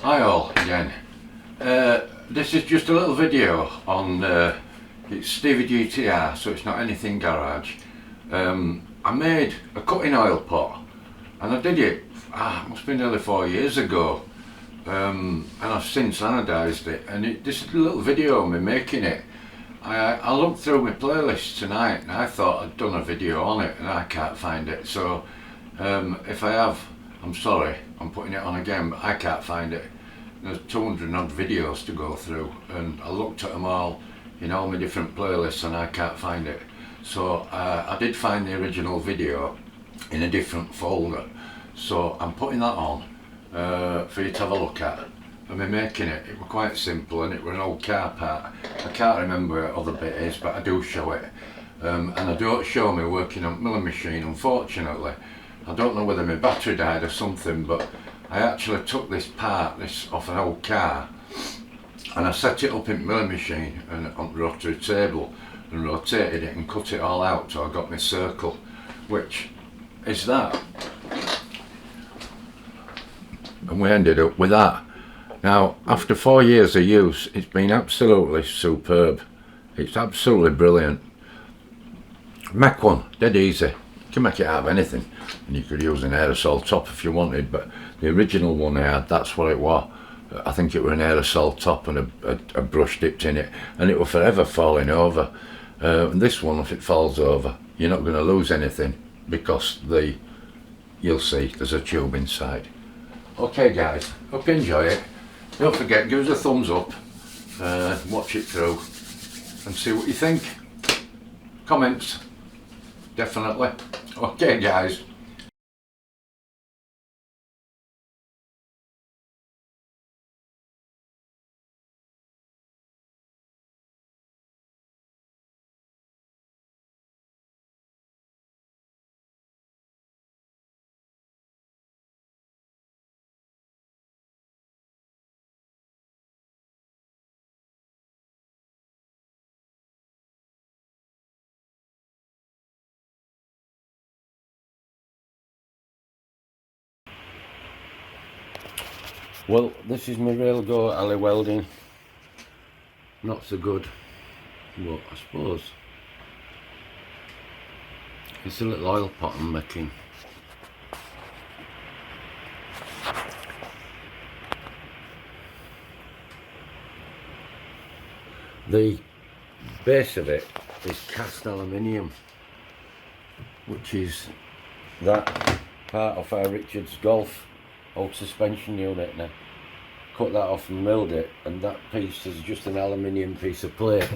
Hi all again. This is just a little video on it's Stevie GTR, so it's not anything garage. I made a cutting oil pot and I did it, must be nearly 4 years ago, and I've since anodised it, and this is a little video of me making it. I looked through my playlist tonight and I thought I'd done a video on it and I can't find it, so if I have, I'm sorry, I'm putting it on again, but I can't find it. There's 200 odd videos to go through and I looked at them all in all my different playlists and I can't find it. So I did find the original video in a different folder, so I'm putting that on for you to have a look at. And me making it, it was quite simple, and it was an old car part. I can't remember what other bit is, but I do show it. And I don't show me working on milling machine, unfortunately. I don't know whether my battery died or something, but I actually took this part, off an old car, and I set it up in milling machine and on the rotary table and rotated it and cut it all out, so I got my circle, which is that. And we ended up with that. Now, after 4 years of use, it's been absolutely superb. It's absolutely brilliant. Make one, dead easy. You can make it out of anything, and you could use an aerosol top if you wanted, but the original one I had, that's what it was. I think it was an aerosol top and a brush dipped in it, and it was forever falling over. And this one, if it falls over, you're not going to lose anything, because you'll see there's a tube inside. Okay guys, hope you enjoy it. Don't forget, give us a thumbs up, watch it through and see what you think. Comments, definitely. Okay guys. Well, this is my real go alley welding. Not so good, but I suppose it's a little oil pot I'm making. The base of it is cast aluminium, which is that part of our Richard's Golf old suspension unit. Now cut that off and milled it, and that piece is just an aluminium piece of plate,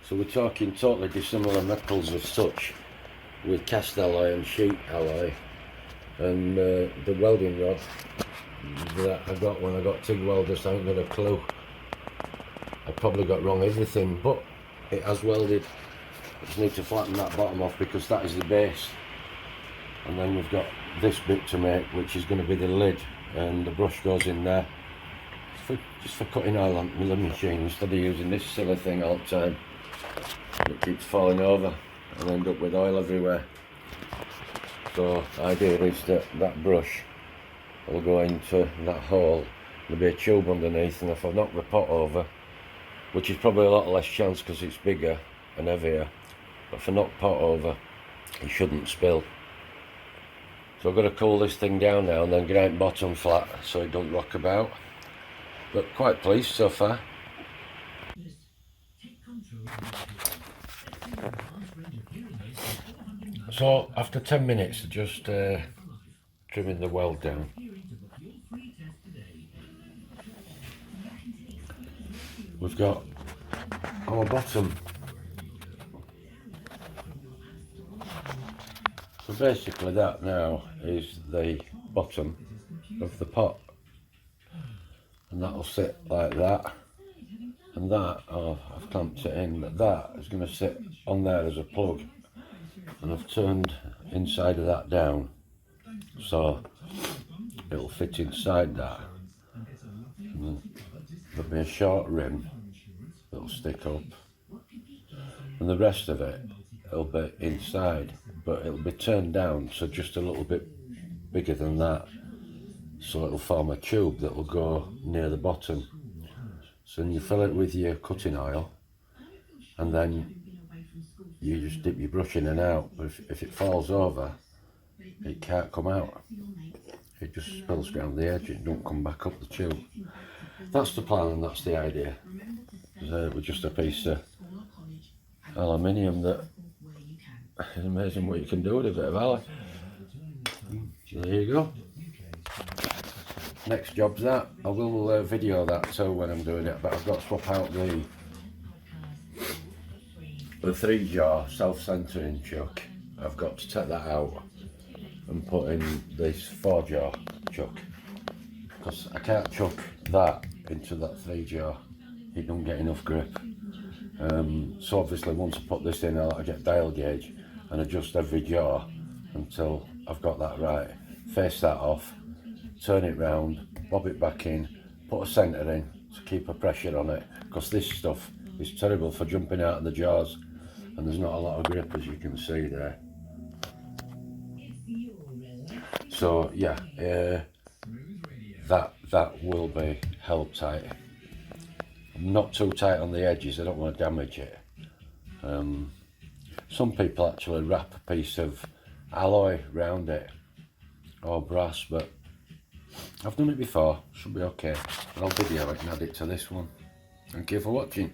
so we're talking totally dissimilar metals as such, with cast alloy and sheet alloy. And the welding rod that I got when I got TIG welders, I ain't got a clue. I probably got wrong everything, but it has welded. I just need to flatten that bottom off because that is the base. And then we've got this bit to make, which is going to be the lid, and the brush goes in there. Just for cutting oil on milling machine, instead of using this silly thing all the time. It keeps falling over and end up with oil everywhere. So the idea is that that brush will go into that hole. There'll be a tube underneath, and if I knock the pot over, which is probably a lot less chance because it's bigger and heavier, but if I knock pot over, it shouldn't spill. So I've got to cool this thing down now and then grind bottom flat so it don't rock about. But quite pleased so far. So after 10 minutes of just trimming the weld down, we've got our bottom. So basically that now is the bottom of the pot, and that'll sit like that, and that, I've clamped it in, but that is going to sit on there as a plug, and I've turned inside of that down so it'll fit inside that, and there'll be a short rim that'll stick up, and the rest of it will be inside, but it'll be turned down so just a little bit bigger than that, so it'll form a tube that will go near the bottom. So then you fill it with your cutting oil, and then you just dip your brush in and out. But if it falls over, it can't come out. It just spills around the edge, it don't come back up the tube. That's the plan and that's the idea. With just a piece of aluminium that is amazing what you can do with a bit of alloy. So there you go. Next job's that. I will video that too when I'm doing it, but I've got to swap out the 3-jaw self-centering chuck. I've got to take that out and put in this 4-jaw chuck, because I can't chuck that into that 3-jaw, it don't get enough grip. So obviously once I put this in, I'll get dial gauge and adjust every jaw until I've got that right. Face that off, turn it round, bob it back in, put a centre in to keep a pressure on it, because this stuff is terrible for jumping out of the jaws, and there's not a lot of grip, as you can see there. So yeah, that will be held tight. Not too tight on the edges, I don't want to damage it. Some people actually wrap a piece of alloy round it, or brass, but I've done it before, should be okay. I'll video it and add it to this one. Thank you for watching.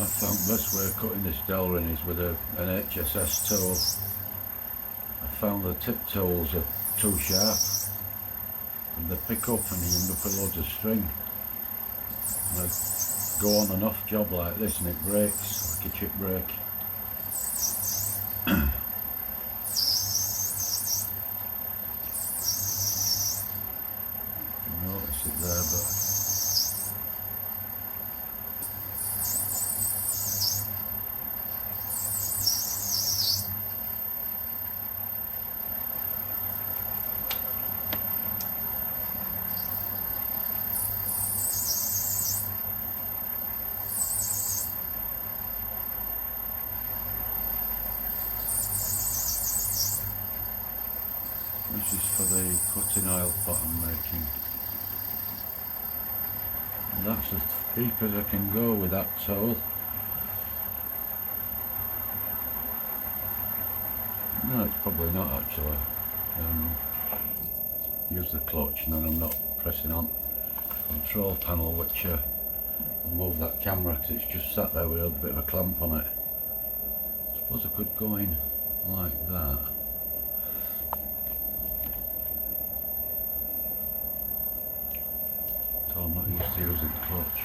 I found the best way of cutting this delrin is with an HSS tool. I found the tip tools are too sharp and they pick up and you end up with loads of string. And I go on and off job like this and it breaks like a chip brake. You can notice it there, but this is for the cutting oil pot I'm making. And that's as deep as I can go with that tool. No, it's probably not actually. Use the clutch and then I'm not pressing on control panel, which will move that camera because it's just sat there with a bit of a clamp on it. I suppose I could go in like that. So I'm not used to using the clutch.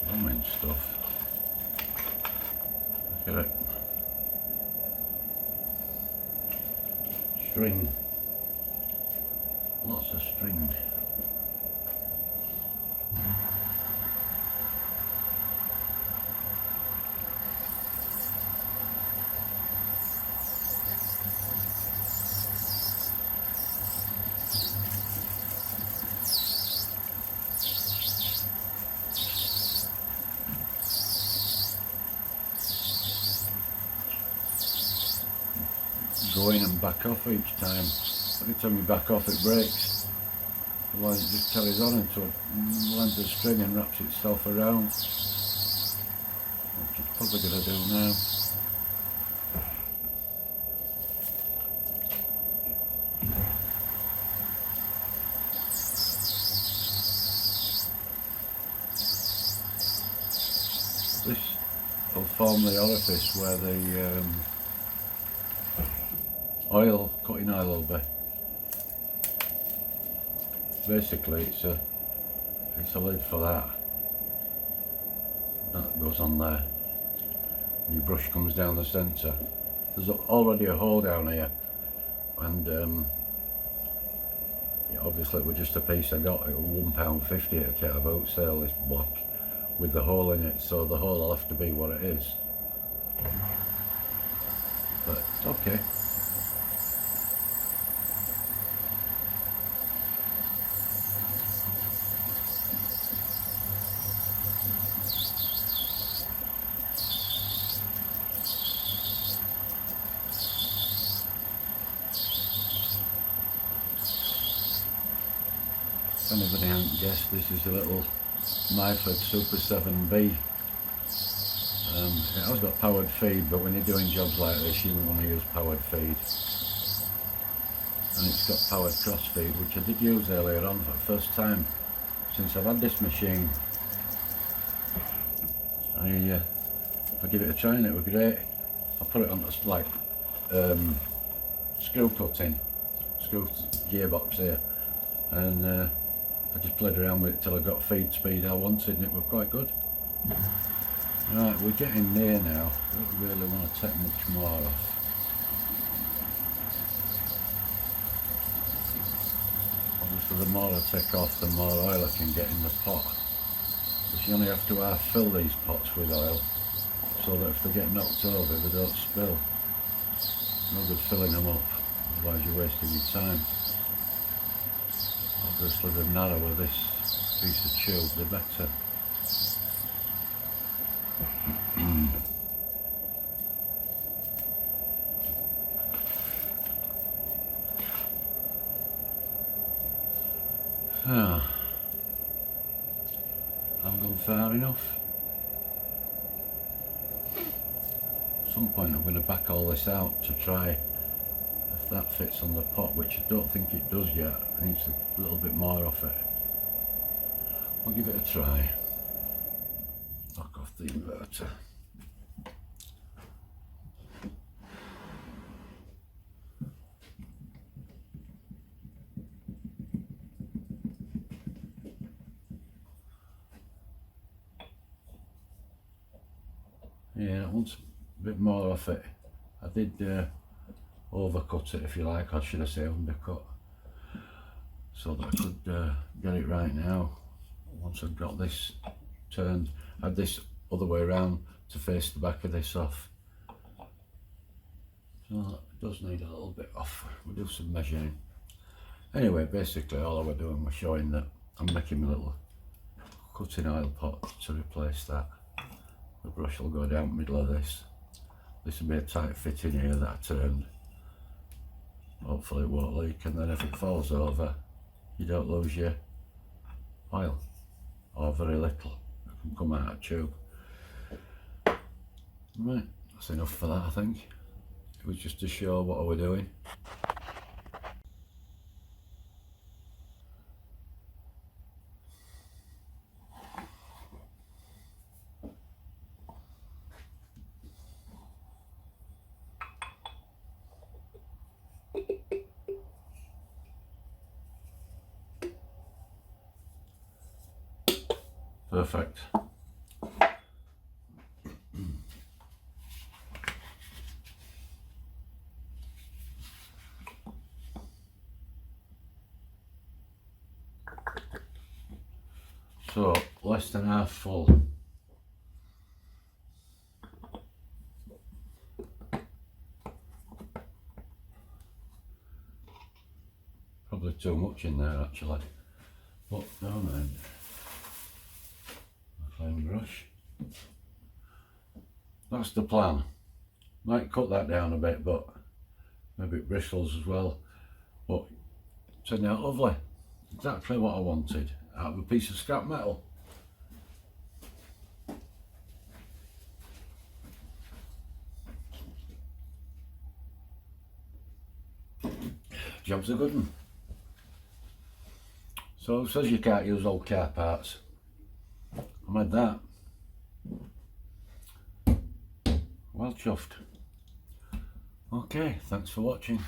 Plumbing stuff. Look at it. String. Lots of string. Go in and back off each time. Every time you back off it breaks. otherwise it just carries on into a length of string and wraps itself around, which it's probably going to do now. This will form the orifice where the cutting oil will be. Basically it's a lid for that goes on there, and your brush comes down the centre. There's already a hole down here, and yeah, obviously it was just a piece I got. It was £1.50 at a cat of boat sale, this block with the hole in it, so the hole will have to be what it is, but it's okay. If anybody hasn't guessed, this is a little Myford Super 7B. It has got powered feed, but when you're doing jobs like this you don't want to use powered feed. And it's got powered cross feed, which I did use earlier on for the first time since I've had this machine. I give it a try and it was great. I put it on the screw gearbox here, and I just played around with it till I got feed speed I wanted, and it was quite good. Right, we're getting near now. Don't really want to take much more off. Obviously the more I take off, the more oil I can get in the pot. Because you only have to half fill these pots with oil, so that if they get knocked over they don't spill. No good filling them up, otherwise you're wasting your time. Obviously the narrower this piece of tube, the better. I've gone far enough. At some point I'm going to back all this out to try if that fits on the pot, which I don't think it does yet. I need a little bit more off it. I'll give it a try. Knock off the inverter. Yeah, I want a bit more off it. I did overcut it, if you like, or should I say undercut, so that I could get it right now. Once I've got this turned, I had this other way around to face the back of this off. So it does need a little bit off. We'll do some measuring. Anyway, basically all I was doing was showing that I'm making my little cutting oil pot to replace that. The brush will go down the middle of this. This will be a tight fit in here that I turned. Hopefully it won't leak, and then if it falls over you don't lose your oil, or very little. It can come out of the tube. Right, that's enough for that I think. It was just to show what I was doing. Perfect. So, less than half full. Probably too much in there actually, but no mind. Clean brush. That's the plan. Might cut that down a bit, but maybe it bristles as well. But it turned out lovely. Exactly what I wanted out of a piece of scrap metal. Job's a good one. So it says you can't use old car parts. I made that. Well chuffed. Okay, thanks for watching.